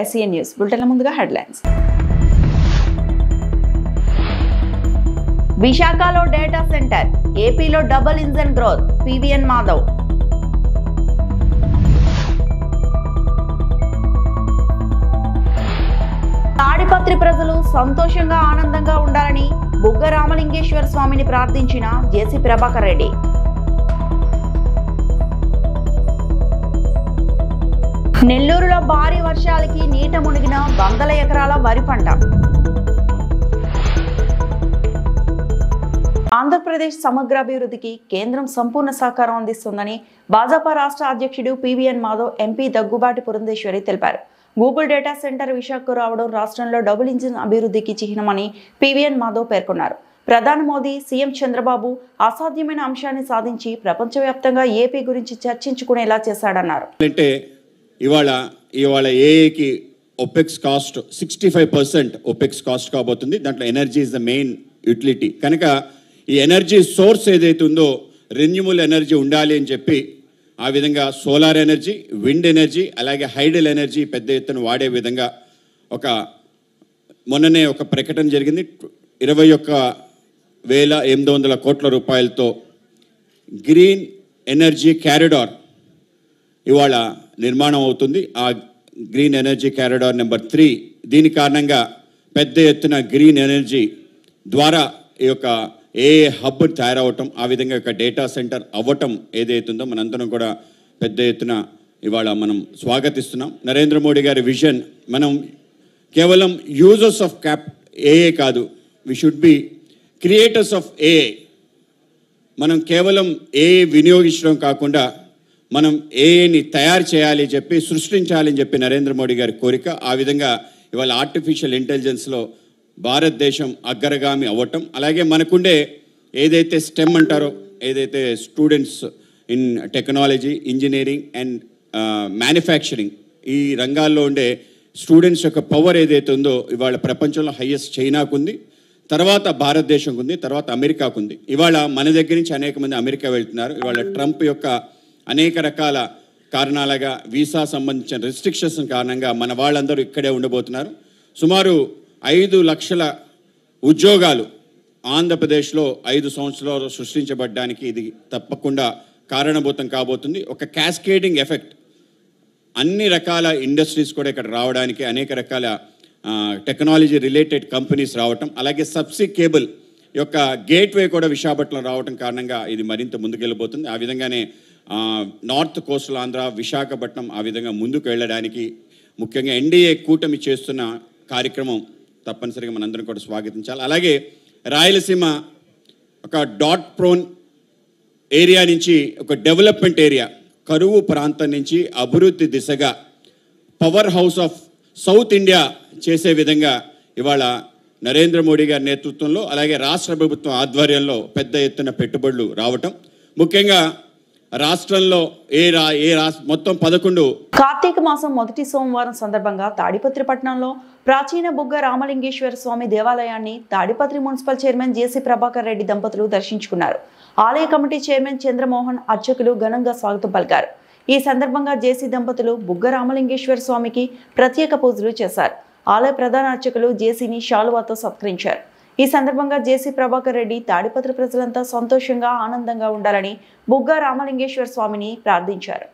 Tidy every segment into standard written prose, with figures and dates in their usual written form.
SCN news బులెటిన్ల ముందుగా headlines. విశాఖలో data centre, ఏపీలో double engine growth, PVN Madhav. Tadipatri ప్రజలు సంతోషంగా ఆనందంగా ఉండాలని బుగ్గ రామలింగేశ్వర స్వామిని ప్రార్థించిన జేసీ ప్రభాకర్ రెడ్డి. నెల్లూరులో భారీ వర్షాలకి నీట మునిగిన వందల ఎకరాల వరి పంట. ఆంధ్రప్రదేశ్ సమగ్రాభివృద్ధికి కేంద్రం సంపూర్ణ సహకారం అందిస్తుందని భాజపా రాష్ట్ర అధ్యక్షుడు PVN మాధవ్, MP దగ్గుబాటి పురంధేశ్వరి తెలిపారు. గూగుల్ డేటా సెంటర్ విశాఖకు రావడం రాష్ట్రంలో డబుల్ ఇంజిన్ అభివృద్ధికి చిహ్నమని PVN మాధవ్ పేర్కొన్నారు. ప్రధాని మోదీ, సీఎం చంద్రబాబు అసాధ్యమైన అంశాన్ని సాధించి ప్రపంచవ్యాప్తంగా ఏపీ గురించి చర్చించుకునేలా చేశాడన్నారు. ఇవాళ ఏఏకి ఒపెక్స్ కాస్ట్ 65% ఒపెక్స్ కాస్ట్ కాబోతుంది. దాంట్లో energy is the main utility. కనుక ఈ ఎనర్జీ సోర్స్ ఏదైతే ఉందో రెన్యూబుల్ ఎనర్జీ ఉండాలి అని చెప్పి ఆ విధంగా సోలార్ ఎనర్జీ, విండ్ ఎనర్జీ, అలాగే హైడల్ ఎనర్జీ పెద్ద ఎత్తున వాడే విధంగా మొన్ననే ఒక ప్రకటన జరిగింది. 21,800 కోట్ల రూపాయలతో గ్రీన్ ఎనర్జీ క్యారిడార్ ఇవాళ నిర్మాణం అవుతుంది. ఆ గ్రీన్ ఎనర్జీ క్యారిడార్ నెంబర్ 3 దీని కారణంగా పెద్ద ఎత్తున గ్రీన్ ఎనర్జీ ద్వారా ఈ యొక్క హబ్ తయారవటం, ఆ విధంగా ఒక డేటా సెంటర్ అవ్వటం ఏదైతుందో మనందరం కూడా పెద్ద ఎత్తున ఇవాళ మనం స్వాగతిస్తున్నాం. నరేంద్ర మోడీ గారి విజన్ మనం కేవలం యూజర్స్ ఆఫ్ ఏఏ కాదు, we should be creators of AI. మనం కేవలం ఏఏ వినియోగించడం కాకుండా మనం ఏఏని తయారు చేయాలి చెప్పి, సృష్టించాలని చెప్పి నరేంద్ర మోడీ గారి కోరిక. ఆ విధంగా ఇవాళ ఆర్టిఫిషియల్ ఇంటెలిజెన్స్లో భారతదేశం అగ్రగామి అవ్వటం, అలాగే మనకుండే ఏదైతే స్టెమ్ అంటారో, ఏదైతే students in technology, engineering and manufacturing ఈ రంగాల్లో ఉండే స్టూడెంట్స్ యొక్క పవర్ ఏదైతే ఉందో ఇవాళ ప్రపంచంలో హైయెస్ట్ చైనాకు ఉంది, తర్వాత భారతదేశంకు ఉంది, తర్వాత అమెరికాకు ఉంది. ఇవాళ మన దగ్గర నుంచి అనేక మంది అమెరికా వెళ్తున్నారు. ఇవాళ ట్రంప్ యొక్క అనేక రకాల కారణాలుగా వీసా సంబంధించిన రెస్ట్రిక్షన్స్ కారణంగా మన వాళ్ళందరూ ఇక్కడే ఉండబోతున్నారు. సుమారు 5 లక్షల ఉద్యోగాలు ఆంధ్రప్రదేశ్లో 5 సంవత్సరాలు సృష్టించబడ్డానికి ఇది తప్పకుండా కారణభూతం కాబోతుంది. ఒక క్యాస్కేడింగ్ ఎఫెక్ట్, అన్ని రకాల ఇండస్ట్రీస్ కూడా ఇక్కడ రావడానికి, అనేక రకాల టెక్నాలజీ రిలేటెడ్ కంపెనీస్ రావటం, అలాగే సబ్సీ కేబుల్ యొక్క గేట్వే కూడా విశాఖపట్నం రావటం కారణంగా ఇది మరింత ముందుకెళ్ళబోతుంది. ఆ విధంగానే నార్త్ కోస్టల్ ఆంధ్ర, విశాఖపట్నం ఆ విధంగా ముందుకు వెళ్ళడానికి ముఖ్యంగా NDA కూటమి చేస్తున్న కార్యక్రమం తప్పనిసరిగా మనందరం కూడా స్వాగతించాలి. అలాగే రాయలసీమ ఒక డాట్ ప్రోన్ ఏరియా నుంచి ఒక డెవలప్మెంట్ ఏరియా, కరువు ప్రాంతం నుంచి అభివృద్ధి దిశగా power house of south India చేసే విధంగా ఇవాళ నరేంద్ర మోడీ గారి నేతృత్వంలో, అలాగే రాష్ట్ర ప్రభుత్వం ఆధ్వర్యంలో పెద్ద ఎత్తున పెట్టుబడులు రావటం, ముఖ్యంగా రాష్ట్రంలో మొత్తం 11 కార్తీక మాసం మొదటి సోమవారం సందర్భంగా తాడిపత్రి పట్టణంలో ప్రాచీన బుగ్గ రామలింగేశ్వర స్వామి దేవాలయాన్ని తాడిపత్రి మున్సిపల్ చైర్మన్ జేసీ ప్రభాకర్ రెడ్డి దంపతులు దర్శించుకున్నారు. ఆలయ కమిటీ చైర్మన్ చంద్రమోహన్, అర్చకులు ఘనంగా స్వాగతం పలికారు. ఈ సందర్భంగా జేసీ దంపతులు బుగ్గ రామలింగేశ్వర స్వామికి ప్రత్యేక పూజలు చేశారు. ఆలయ ప్రధాన అర్చకులు జేసీని శాలువాతో సత్కరించారు. ఈ సందర్భంగా జేసీ ప్రభాకర్ రెడ్డి తాడిపత్రి ప్రజలంతా సంతోషంగా ఆనందంగా ఉండాలని బుగ్గ రామలింగేశ్వర స్వామిని ప్రార్థించారు.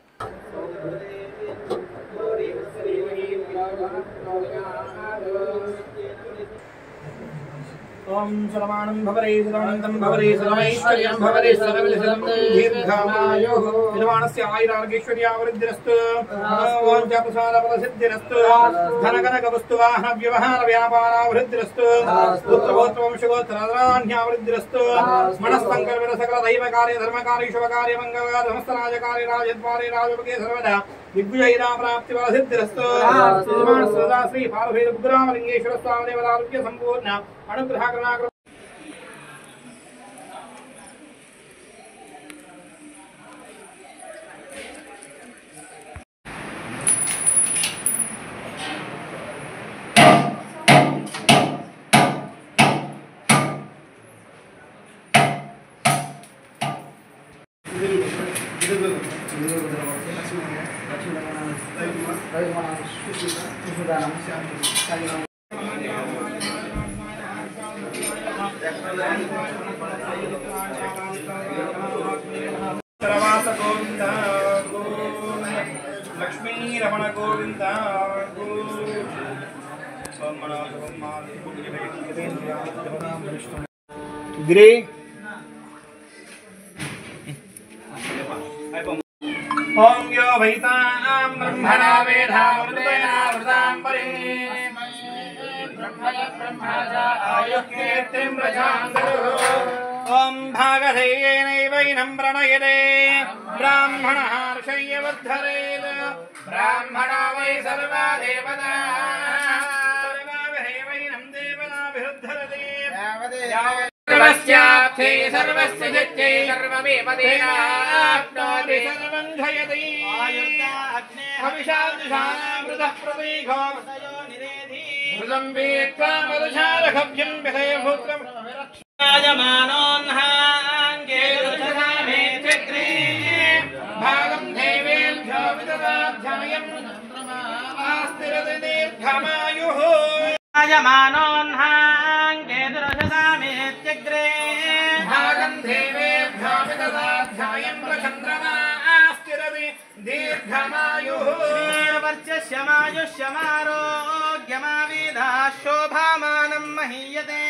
ओम सर्वाणं भवरे सर्वंतं भवरे सर्वैश्वर्यं भवरे सर्वविधं दीर्घामायुः निर्वाणस्य आयुरारोग्यैश्वर्यावृद्धिरस्तु ओम प्रसादफलसिद्धिरस्तु धनकनकवस्तुवाहन व्यवहार व्यापारावृद्धिरस्तु पुत्रगोत्रवंशगोत्रराज्ञावृद्धिरस्तु मनस्संकल्पित सकल दैवकार्य धर्मकार्य शुभकार्य मंगलकार्य समस्तराजकार्य राजद्वारे राजोपके सर्वदा दिग्विजयिना प्राप्ति सिद्धिरस्तु सदा श्री पार्वती बुद्धरामलिंगेश्वर स्वामी देवता आरोग्य संपूर्ण अनुग्रह करुणा గోవింద లక్ష్మీ రమణ గోవింద గిరి ఓం యో వైతాం బ్రహ్మణా వేదామృతేనా వృతాం పరే ఆయుఃకీర్తిం ప్రజాందరు ఓం భాగధేయేనైవైనం ప్రణయతే బ్రాహ్మణः ఋషయ్యవర్ధరేత్ బ్రాహ్మణా వై సర్వా దేవతా సర్వావైనం దేవతాభిరుద్ధరతే సర్వస్యార్థే సర్వస్య చిత్తే సర్వమేవ తేనాప్నోతి సర్వం జయతి ఆయుర్దాగ్నే హవిషాదిశానామృతః ప్రతీఘో మృతం వీత్వా మధుశారఖవ్యం విధయభూత్రం రాజమానోన్హాంగే రుచసామే చక్రే భాగం దేవేభ్యో విదదాధ్యాయం ఆస్తిరతి దీర్ఘమాయుః రాజమానోన్హాంగే రుచసామే చక్రే భాగం దేవేభ్యో విదదాధ్యాయం ప్రచంద్రమా ఆస్తిరతి దీర్ఘమాయుః శ్రీవర్చస్యమాయుష్యమారోగ్యమావిధా శోభామానం మహీయతే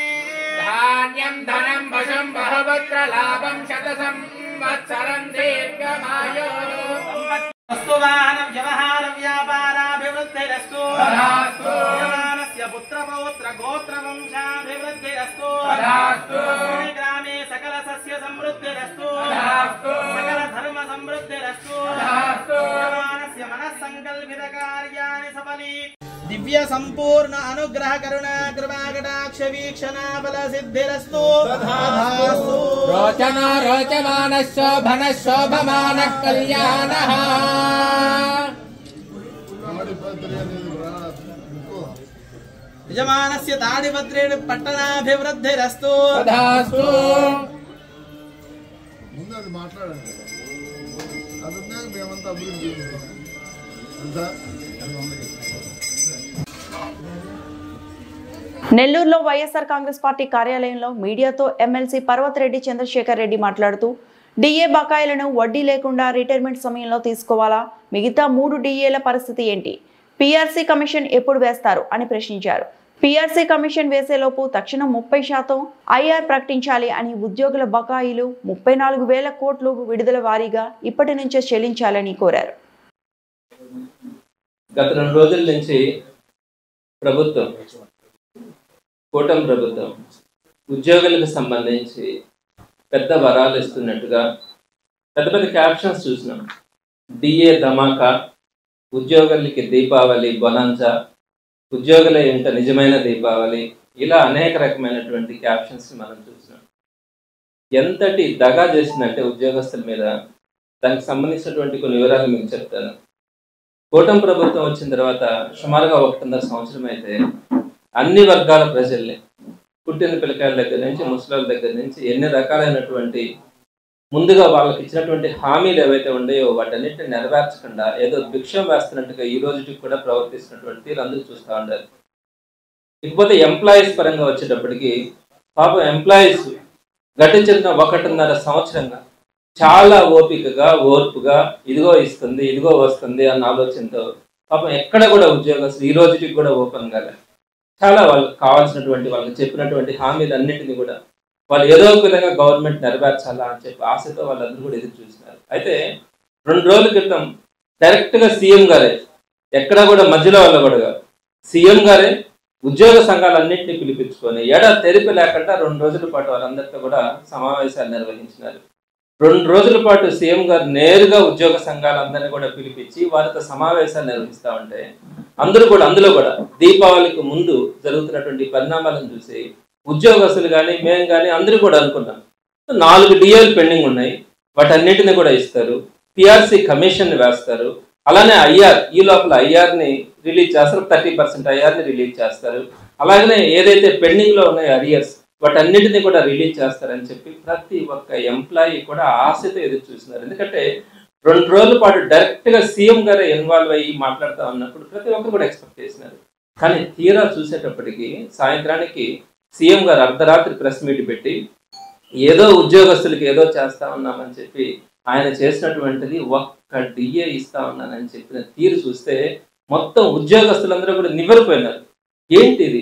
ధాన్యం ధనం వశం బహవత్ర లాభం శతసం వత్సరం దీర్ఘమాయో వస్తువాహన వ్యవహార వ్యాపారాభివృద్ధిరస్తు యజమానస్య పుత్రపౌత్ర గోత్ర వంశాభివృద్ధిరస్తు గ్రామే సకల సస్య సమృద్ధిరస్తు సకల ధర్మ సమృద్ధిరస్తు యజమానస్య మనస్సంకల్పిత కార్యాణి సఫలీ దివ్య సంపూర్ణ అనుగ్రహ కరుణా కృపా కటాక్ష వీక్షణ బల సిద్ధిరస్తు రోచన రోచమాన శోభన శోభమాన కళ్యాణః యజమానస్య తాడిపత్రేణ పట్టణాభివృద్ధిరస్తు తథాస్తు. ముందు అది మాట్లాడండి, అది మేమంతా అభివృద్ధి అంతా. నెల్లూరులో వైఎస్ఆర్ కాంగ్రెస్ పార్టీ కార్యాలయంలో మీడియాతో ఎమ్మెల్సీ పర్వతరెడ్డి చంద్రశేఖర్ రెడ్డి మాట్లాడుతూ డిఏ బకాయిలను వడ్డీ లేకుండా రిటైర్మెంట్ సమయంలో తీసుకోవాలా, మిగతా 3 డిఏల పరిస్థితి ఏంటి, పీఆర్సీ కమిషన్ ఎప్పుడు వేస్తారు అని ప్రశ్నించారు. పీఆర్సీ కమిషన్ వేసేలోపు తక్షణం 30% ఐఆర్ ప్రకటించాలి అని, ఉద్యోగుల బకాయిలు 34,000 కోట్లు విడుదల వారీగా ఇప్పటి నుంచే చెల్లించాలని కోరారు. గత 2 రోజుల నుంచి ప్రభుత్వం, కూటమి ప్రభుత్వం ఉద్యోగులకు సంబంధించి పెద్ద వరాలు ఇస్తున్నట్టుగా పెద్ద పెద్ద క్యాప్షన్స్ చూసినాం. డిఏ ధమాకా, ఉద్యోగులకి దీపావళి బొనాంజా, ఉద్యోగుల ఇంట నిజమైన దీపావళి, ఇలా అనేక రకమైనటువంటి క్యాప్షన్స్ మనం చూసినాం. ఎంతటి దగా చేసిందంటే ఉద్యోగస్తుల మీద, దానికి సంబంధించినటువంటి కొన్ని వివరాలు మీకు చెప్తాను. కూటమి ప్రభుత్వం వచ్చిన తర్వాత సుమారుగా 1.5 సంవత్సరం అయితే అన్ని వర్గాల ప్రజల్ని, పుట్టిన పిల్లకాయల దగ్గర నుంచి ముసలాళ్ళ దగ్గర నుంచి ఎన్ని రకాలైనటువంటి ముందుగా వాళ్ళకి ఇచ్చినటువంటి హామీలు ఏవైతే ఉన్నాయో వాటన్నిటిని నెరవేర్చకుండా ఏదో భిక్షం వేస్తున్నట్టుగా ఈ రోజుకి కూడా ప్రవర్తిస్తున్నటువంటి అందరూ చూస్తూ ఉండాలి. ఇకపోతే ఎంప్లాయీస్ పరంగా వచ్చేటప్పటికి పాపం ఎంప్లాయీస్ గడిచిన 1.5 సంవత్సరంగా చాలా ఓపికగా ఓర్పుగా ఇదిగో ఇస్తుంది ఇదిగో వస్తుంది అన్న ఆలోచనతో పాపం ఎక్కడ కూడా ఉద్యోగస్తులు ఈ రోజుకి కూడా ఓపెన్ కాలేదు. చాలా వాళ్ళకి కావాల్సినటువంటి వాళ్ళకి చెప్పినటువంటి హామీలు అన్నింటినీ కూడా వాళ్ళు ఏదో ఒక విధంగా గవర్నమెంట్ నెరవేర్చాలా అని చెప్పి ఆశతో వాళ్ళందరూ కూడా ఎదురు చూస్తున్నారు. అయితే 2 రోజుల క్రితం డైరెక్ట్గా సీఎం గారే, ఎక్కడ కూడా మధ్యలో వాళ్ళు కూడా సీఎం గారే ఉద్యోగ సంఘాలన్నింటినీ పిలిపించుకొని తెరిపి లేకుండా 2 రోజుల పాటు వాళ్ళందరితో కూడా సమావేశాలు నిర్వహించినారు. 2 రోజుల పాటు సీఎం గారు నేరుగా ఉద్యోగ సంఘాలందరినీ కూడా పిలిపించి వారితో సమావేశాలు నిర్వహిస్తూ ఉంటే అందరూ కూడా అందులో కూడా దీపావళికి ముందు జరుగుతున్నటువంటి పరిణామాలను చూసి ఉద్యోగస్తులు కానీ మేము కానీ అందరూ కూడా అనుకున్నాం 4 డిఏలు పెండింగ్ ఉన్నాయి, వాటన్నిటిని కూడా ఇస్తారు, పిఆర్సీ కమిషన్ వేస్తారు, అలానే ఐఆర్ ఈ లోపల ఐఆర్ని రిలీజ్ చేస్తారు, 30% ఐఆర్ని రిలీజ్ చేస్తారు, అలాగనే ఏదైతే పెండింగ్లో ఉన్నాయో అరియర్స్ వాటన్నిటిని కూడా రిలీజ్ చేస్తారని చెప్పి ప్రతి ఒక్క ఎంప్లాయీ కూడా ఆశతో ఎదురు చూస్తున్నారు. ఎందుకంటే 2 రోజుల పాటు డైరెక్ట్గా సీఎం గారే ఇన్వాల్వ్ అయ్యి మాట్లాడుతూ ఉన్నప్పుడు ప్రతి ఒక్కరు కూడా ఎక్స్పెక్ట్ చేసినారు. కానీ తీరా చూసేటప్పటికి సాయంత్రానికి సీఎం గారు అర్ధరాత్రి ప్రెస్ మీట్ పెట్టి ఏదో ఉద్యోగస్తులకి ఏదో చేస్తా ఉన్నామని చెప్పి ఆయన చేసినటువంటిది ఒక్క డిఏ ఇస్తా ఉన్నానని చెప్పిన తీరు చూస్తే మొత్తం ఉద్యోగస్తులందరూ కూడా నివ్వెరపోయినారు. ఏంటిది,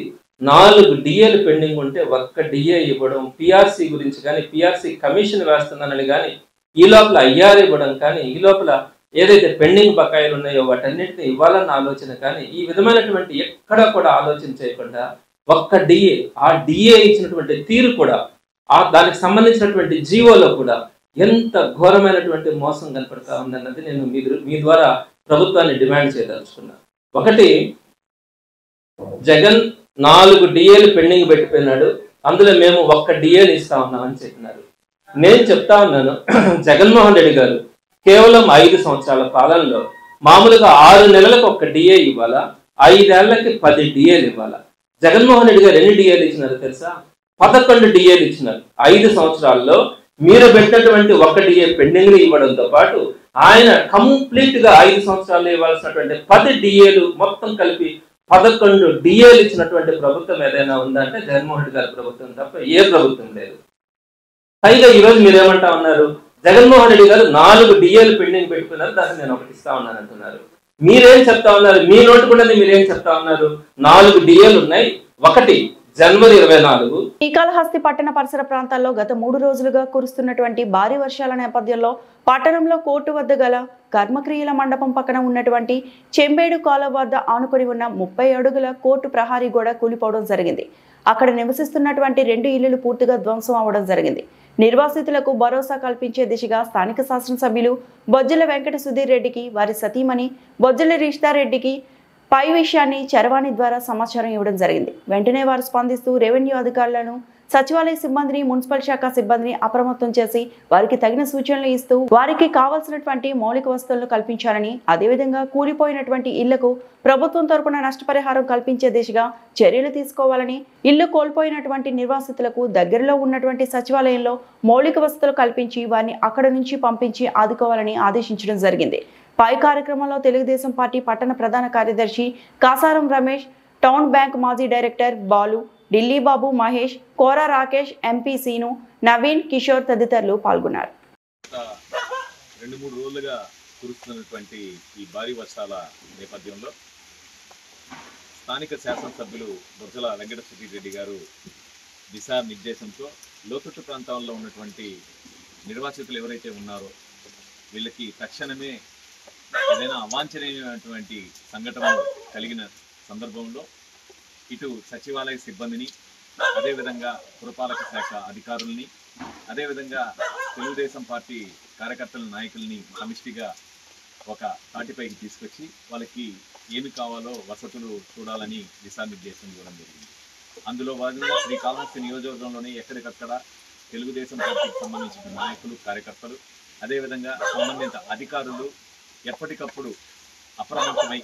4 డిఏలు పెండింగ్ ఉంటే ఒక్క డిఏ ఇవ్వడం, పిఆర్సీ గురించి కానీ పిఆర్సీ కమిషన్ వేస్తున్నానని కానీ ఈ లోపల ఐఆర్ ఇవ్వడం కానీ ఈ లోపల ఏదైతే పెండింగ్ బకాయిలు ఉన్నాయో వాటన్నిటిని ఇవ్వాలన్న ఆలోచన కానీ ఈ విధమైనటువంటి ఎక్కడా కూడా ఆలోచన చేయకుండా ఒక్క డిఏ, ఆ డిఏ ఇచ్చినటువంటి తీరు కూడా దానికి సంబంధించినటువంటి జీవోలో కూడా ఎంత ఘోరమైనటువంటి మోసం కనపడతా ఉందన్నది నేను మీ ద్వారా ప్రభుత్వాన్ని డిమాండ్ చేయదలుచుకున్నాను. ఒకటి, జగన్ 4 డిఏలు పెండింగ్ పెట్టిపోయినాడు, అందులో మేము ఒక్క డిఏలు ఇస్తా ఉన్నామని చెప్పినారు. నేను చెప్తా ఉన్నాను, జగన్మోహన్ రెడ్డి గారు కేవలం 5 సంవత్సరాల పాలనలో మామూలుగా 6 నెలలకు ఒక్క డిఏ ఇవ్వాలా, 5 ఏళ్లకి 10 డిఏలు ఇవ్వాలా. జగన్మోహన్ రెడ్డి గారు ఎన్ని డిఏలు ఇచ్చినారు తెలుసా? 11 డిఏలు ఇచ్చినారు. 5 సంవత్సరాల్లో మీరు పెట్టినటువంటి ఒక్క డిఏ పెండింగ్ ఇవ్వడంతో పాటు ఆయన కంప్లీట్ గా 5 సంవత్సరాల్లో ఇవ్వాల్సినటువంటి 10 డిఏలు మొత్తం కలిపి 11 డిఏలు ఇచ్చినటువంటి ప్రభుత్వం ఏదైనా ఉందంటే జగన్మోహన్ రెడ్డి గారి ప్రభుత్వం తప్ప ఏ ప్రభుత్వం లేదు. పైగా ఈరోజు మీరేమంటా ఉన్నారు, జగన్మోహన్ రెడ్డి గారు 4 డిఏలు పెండింగ్ పెట్టుకున్నారు, దాన్ని నేను ఒకటి ఇస్తా ఉన్నాను అంటున్నారు. మీరేం చెప్తా ఉన్నారు? మీ నోటు కూడా మీరేం చెప్తా ఉన్నారు? 4 డిఏలు ఉన్నాయి, ఒకటి జనవరి 24. శ్రీకాళహస్తి పట్టణ పరిసర ప్రాంతాల్లో గత 3 రోజులుగా కురుస్తున్నటువంటి భారీ వర్షాల నేపథ్యంలో పట్టణంలో కోర్టు వద్ద గల కర్మక్రియల మండపం పక్కన ఉన్నటువంటి చెంబేడు కాలువ వద్ద ఆనుకొని ఉన్న 30 అడుగుల కోర్టు ప్రహారీ గోడ కూలిపోవడం జరిగింది. అక్కడ నివసిస్తున్నటువంటి 2 ఇళ్లు పూర్తిగా ధ్వంసం అవడం జరిగింది. నిర్వాసితులకు భరోసా కల్పించే దిశగా స్థానిక శాసనసభ్యులు బొజ్జల వెంకట సుధీర్ రెడ్డికి వారి సతీమణి బొజ్జల రిష్తారెడ్డికి పై విషయాన్ని చరవాణి ద్వారా సమాచారం ఇవ్వడం జరిగింది. వెంటనే వారు స్పందిస్తూ రెవెన్యూ అధికారులను, సచివాలయ సిబ్బందిని, మున్సిపల్ శాఖ సిబ్బందిని అప్రమత్తం చేసి వారికి తగిన సూచనలు ఇస్తూ వారికి కావాల్సినటువంటి మౌలిక వసతులను కల్పించాలని, అదేవిధంగా కూలిపోయినటువంటి ఇళ్లకు ప్రభుత్వం తరపున నష్టపరిహారం కల్పించే దిశగా చర్యలు తీసుకోవాలని, ఇల్లు కోల్పోయినటువంటి నిర్వాసితులకు దగ్గరలో ఉన్నటువంటి సచివాలయంలో మౌలిక వసతులు కల్పించి వారిని అక్కడ నుంచి పంపించి ఆదుకోవాలని ఆదేశించడం జరిగింది. పై కార్యక్రమంలో తెలుగుదేశం పార్టీ పట్టణ ప్రధాన కార్యదర్శి కాసారం రమేష్, టౌన్ బ్యాంక్ మాజీ డైరెక్టర్ బాలు, ఢిల్లీ బాబు, మహేష్, కోరా రాకేష్, ఎంపీ సీను, నవీన్, కిషోర్ తదితరులు పాల్గొన్నారు. 2-3 రోజులుగా కురుస్తున్నటువంటి ఈ భారీ వర్షాల నేపథ్యంలో స్థానిక శాసనసభ్యులు బొజ్జల వెంకట సుధీర్ రెడ్డి గారు దిశానిర్దేశంతో లోతట్టు ప్రాంతాల్లో ఉన్నటువంటి నిర్వాసితులు ఎవరైతే ఉన్నారో వీళ్ళకి తక్షణమే ఏదైనా అవాంఛనీయమైనటువంటి సంఘటనలు కలిగిన సందర్భంలో ఇటు సచివాలయ సిబ్బందిని, అదేవిధంగా పురపాలక శాఖ అధికారుల్ని, అదేవిధంగా తెలుగుదేశం పార్టీ కార్యకర్తల నాయకుల్ని సమిష్టిగా ఒక తాటిపైకి తీసుకొచ్చి వాళ్ళకి ఏమి కావాలో వసతులు చూడాలని దిశానిర్దేశం ఇవ్వడం జరిగింది. అందులో భాగంగా శ్రీకాళహస్తి నియోజకవర్గంలోనే ఎక్కడికక్కడ తెలుగుదేశం పార్టీకి సంబంధించిన నాయకులు, కార్యకర్తలు, అదేవిధంగా సంబంధిత అధికారులు ఎప్పటికప్పుడు అప్రమత్తమై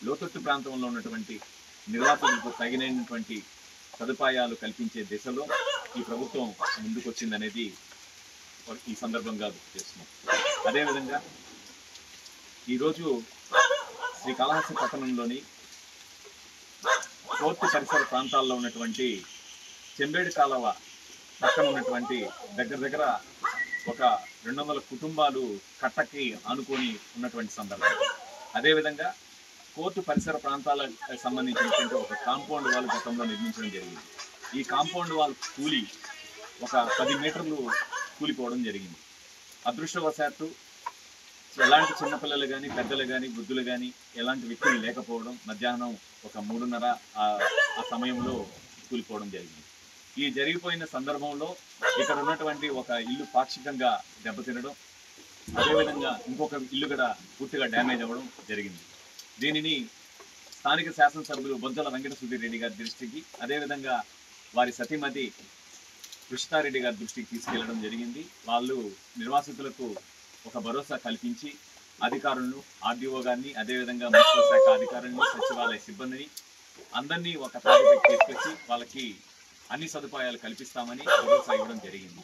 లోతట్టు ప్రాంతంలో ఉన్నటువంటి నిర్వాసితులకు తగినటువంటి సదుపాయాలు కల్పించే దిశలో ఈ ప్రభుత్వం ముందుకొచ్చిందనేది ఈ సందర్భంగా గుర్తు చేస్తున్నాం. అదేవిధంగా ఈరోజు శ్రీకాళహస్తి పట్టణంలోని కోర్టు పరిసర ప్రాంతాల్లో ఉన్నటువంటి చెంబేడు కాలువ పక్కన ఉన్నటువంటి దగ్గర ఒక 200 కుటుంబాలు కట్టకి ఆనుకొని ఉన్నటువంటి సందర్భం. అదేవిధంగా కోర్టు పరిసర ప్రాంతాలకు సంబంధించినటువంటి ఒక కాంపౌండ్ వాల్ గతంలో నిర్మించడం జరిగింది. ఈ కాంపౌండ్ వాల్ కూలి ఒక 10 మీటర్లు కూలిపోవడం జరిగింది. అదృష్టవశాత్తు ఎలాంటి చిన్నపిల్లలు కానీ, పెద్దలు కానీ, వృద్ధులు కానీ ఎలాంటి వ్యక్తులు లేకపోవడం, మధ్యాహ్నం ఒక 3:30 ఆ సమయంలో కూలిపోవడం జరిగింది. ఈ జరిగిపోయిన సందర్భంలో ఇక్కడ ఉన్నటువంటి ఒక ఇల్లు పాక్షికంగా దెబ్బతినడం, అదేవిధంగా ఇంకొక ఇల్లు కూడా పూర్తిగా డ్యామేజ్ అవ్వడం జరిగింది. దీనిని స్థానిక శాసనసభ్యులు బొజ్జల వెంకట సుధీర్ రెడ్డి గారి దృష్టికి, అదేవిధంగా వారి సతీమతి రిష్తారెడ్డి గారి దృష్టికి తీసుకెళ్లడం జరిగింది. వాళ్ళు నిర్వాసితులకు ఒక భరోసా కల్పించి అధికారులను, ఆర్డీఓ గారిని, అదేవిధంగా మున్సిపల్ శాఖ అధికారులను, సచివాలయ సిబ్బందిని అందరినీ ఒక తాటిపైకి తీసుకొచ్చి వాళ్ళకి అన్ని సదుపాయాలు కల్పిస్తామని భరోసా ఇవ్వడం జరిగింది.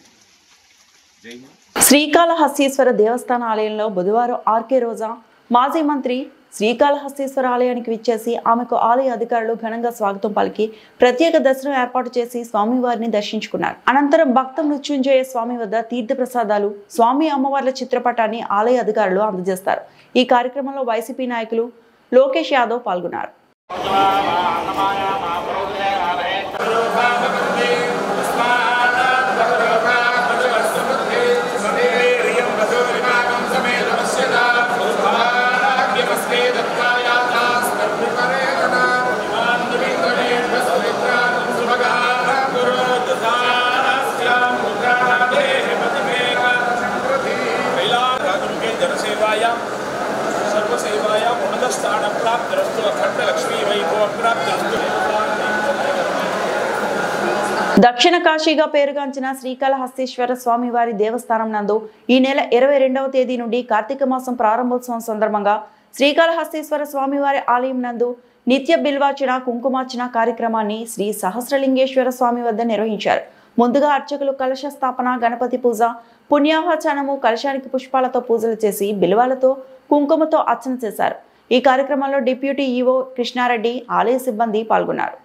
జై హింద్. శ్రీకాళహస్తీశ్వర దేవస్థాన ఆలయంలో బుధవారం ఆర్కే రోజా, మాజీ మంత్రి శ్రీకాళహస్తీశ్వర ఆలయానికి విచ్చేసి ఆమెకు ఆలయ అధికారులు ఘనంగా స్వాగతం పలికి ప్రత్యేక దర్శనం ఏర్పాటు చేసి స్వామివారిని దర్శించుకున్నారు. అనంతరం భక్త మృత్యుంజయ స్వామి వద్ద తీర్థ ప్రసాదాలు, స్వామి అమ్మవార్ల చిత్రపటాన్ని ఆలయ అధికారులు అందజేస్తారు. ఈ కార్యక్రమంలో వైసీపీ నాయకులు లోకేష్ యాదవ్ పాల్గొన్నారు. దక్షిణ కాశీగా పేరుగాంచిన శ్రీకాళహస్తీశ్వర స్వామి వారి దేవస్థానం నందు ఈ నెల 22వ తేదీ నుండి కార్తీక మాసం ప్రారంభోత్సవం సందర్భంగా శ్రీకాళహస్తీశ్వర స్వామివారి ఆలయం నందు నిత్య బిల్వార్చన, కుంకుమార్చన కార్యక్రమాన్ని శ్రీ సహస్రలింగేశ్వర స్వామి వద్ద నిర్వహించారు. ముందుగా అర్చకులు కలశ స్థాపన, గణపతి పూజ, పుణ్యాహచనము, కలశానికి పుష్పాలతో పూజలు చేసి బిల్వాలతో కుంకుమతో అర్చన చేశారు. ఈ కార్యక్రమంలో డిప్యూటీ ఈవో కృష్ణారెడ్డి, ఆలయ సిబ్బంది పాల్గొన్నారు.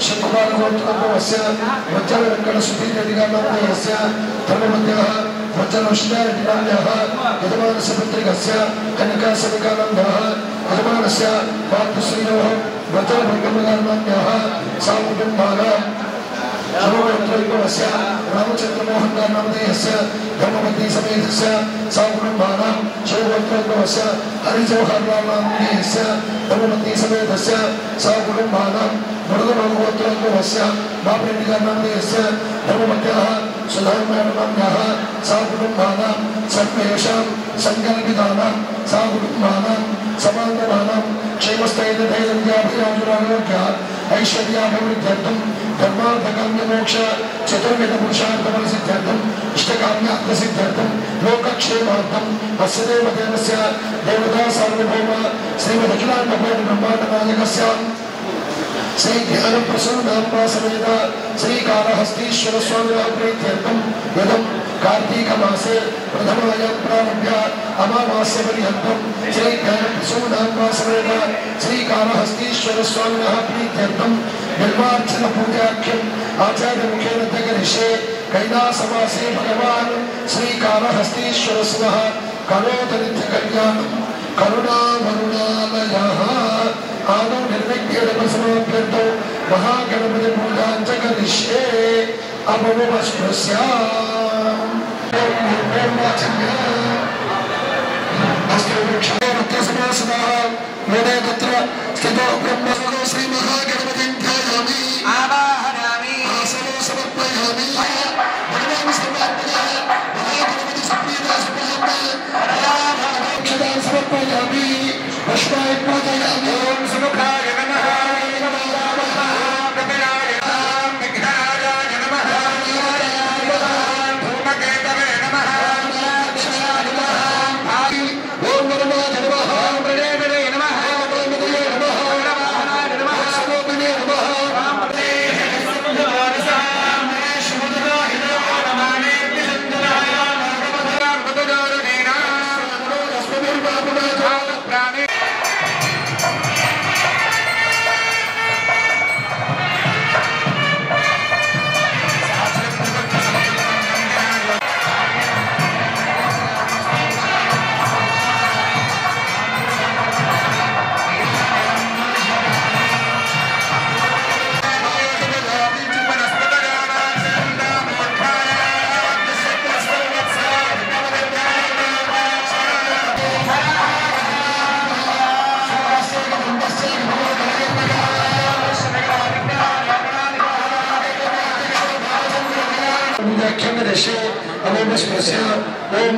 शिवकुमार गोत्रस्य वज्र वेंकट सुधीर रेड्डी नामधेयस्य धर्ममध्यः वज्र उष्णारेड्डी नाम्नः यजमानस्य पुत्रिकस्य कनिका सविकानन्दः यजमानस्य मातुश्रीयोः वज्र भृङ्गमगार नाम्नः साकुटुम्बानां सर्वत्र रामचंद्रमोहन नामधेयस्य धर्मपत्नी समेतस्य साकुटुम्बानां शिवगोत्रस्य हरिजवाहर नामधेयस्य धर्मपत्नी समेतस्य साकुटुम्बानां मुरुगनगोत्रस्य बापरेड्डी नामधेयस्य धर्मपत्न्याः सुधारणाम्न्याः साकुटुम्बानां सर्वेषां सङ्कल्पितानां साकुटुम्बानां समान्तराणां क्षेमस्थैर्यधैर्याभिराजुरारोग्य ऐश्वर्याभिवृद्ध्यर्थं धर्मार्थकाम्यमोक्ष चतुर्विध पुरुषार्थफलसिद्ध्यर्थं इष्टकाम्यार्थसिद्ध्यर्थं लोकक्षेमार्थं अस्य देवदेवस्य देवता सार्वभौम श्रीमदखिलाण्डकोटि ब्रह्माण्डनायकस्य श्री ज्ञान प्रसूनाम्बा समेत श्रीकाళहस्तीश्वर स्वामिनः प्रीत्यर्थं यदं कार्तिक मासे प्रथमायां प्रारभ्य अमावास्य पर्यन्तं श्री ज्ञान प्रसूनाम्बा समेत श्रीकाళहस्तीश्वर स्वामिनः प्रीत्यर्थं निर्मार्चन पूजाख्यम् आचार्यमुखेन करिष्ये कैलासवासे भगवान् श्रीकाళहस्तीश्वर शिवः करोतनित्यकल्याणं करुणावरुणालयः आदौ निर्विघ्नेन समाप्यर्थो महागणपति पूजां च करिष्ये अपवस्पृश्याम् वेदे तत्र स्थितो ब्रह्मणो श्री महागणपतिं ध्यायामि आवाहयामि आसनो समर्पयामि भगवान् समर्पयामि महागणपति सुप्रीता समर्पयामि पुष्पाय पूजयामि ओम सुमुखाय नमः अवोमस्पृश्य ओम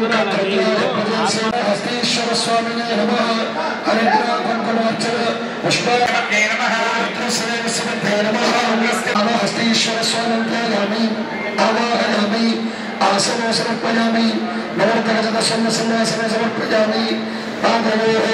हस्तेश्वर स्वामिने नमः अनुग्रहकुंकुमार्चन पुष्पाय नमः पुत्रसेवसमर्थे नमः हस्तेश्वर स्वामिं पूजयामि आवाहयामि आसनो समर्पयामि नवरत्नगजदशं सिंहासनं समर्पयामि पादयोः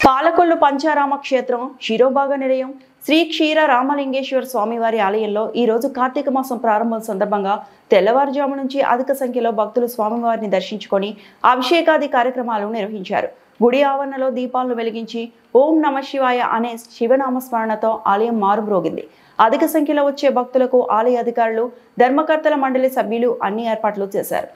పాలకొల్లు పంచారామ క్షేత్రం శిరోభాగ నిలయం శ్రీ క్షీర రామలింగేశ్వర స్వామివారి ఆలయంలో ఈ రోజు కార్తీక మాసం ప్రారంభం సందర్భంగా తెల్లవారుజాము నుంచి అధిక సంఖ్యలో భక్తులు స్వామివారిని దర్శించుకొని అభిషేకాది కార్యక్రమాలు నిర్వహించారు. గుడి ఆవరణలో దీపాలను వెలిగించి ఓం నమ శివాయ అనే శివనామస్మరణతో ఆలయం మారుమ్రోగింది. అధిక సంఖ్యలో వచ్చే భక్తులకు ఆలయ అధికారులు, ధర్మకర్తల మండలి సభ్యులు అన్ని ఏర్పాట్లు చేశారు.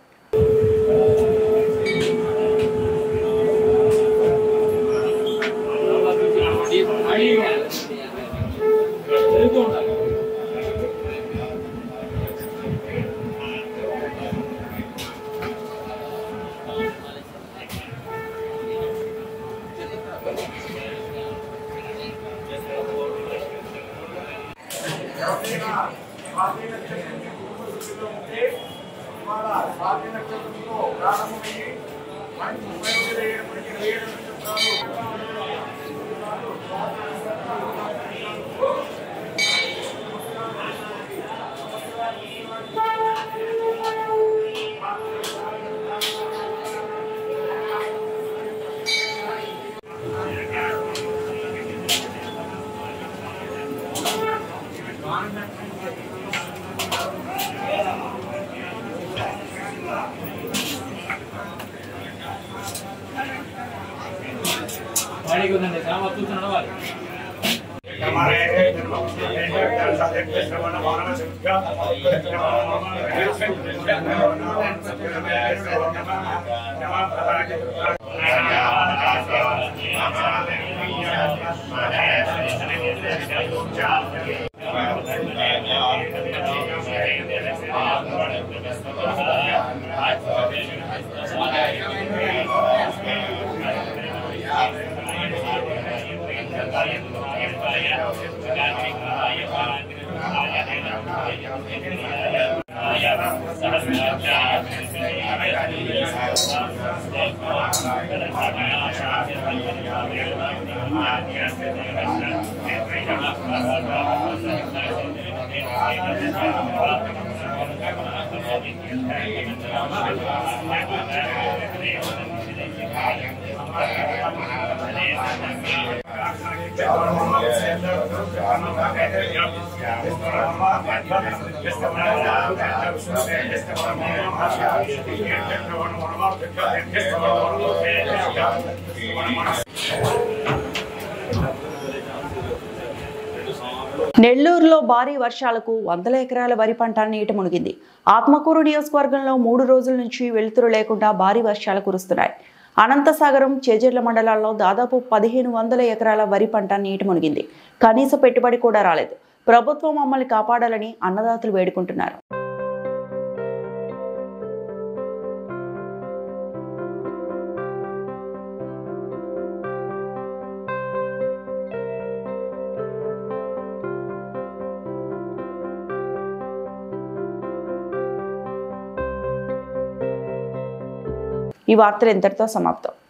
నెల్లూరులో భారీ వర్షాలకు వందల ఎకరాల వరి పంట నీట మునిగింది. ఆత్మకూరు నియోజకవర్గంలో 3 రోజుల నుంచి వెలుతురు లేకుండా భారీ వర్షాలు కురుస్తున్నాయి. అనంతసాగరం, చేజర్ల మండలాల్లో దాదాపు 1500 ఎకరాల వరి పంట నీట మునిగింది. కనీస పెట్టుబడి కూడా రాలేదు. ప్రభుత్వం మమ్మల్ని కాపాడాలని అన్నదాతలు వేడుకుంటున్నారు. ఈ వార్తలు ఇంతటితో సమాప్తం.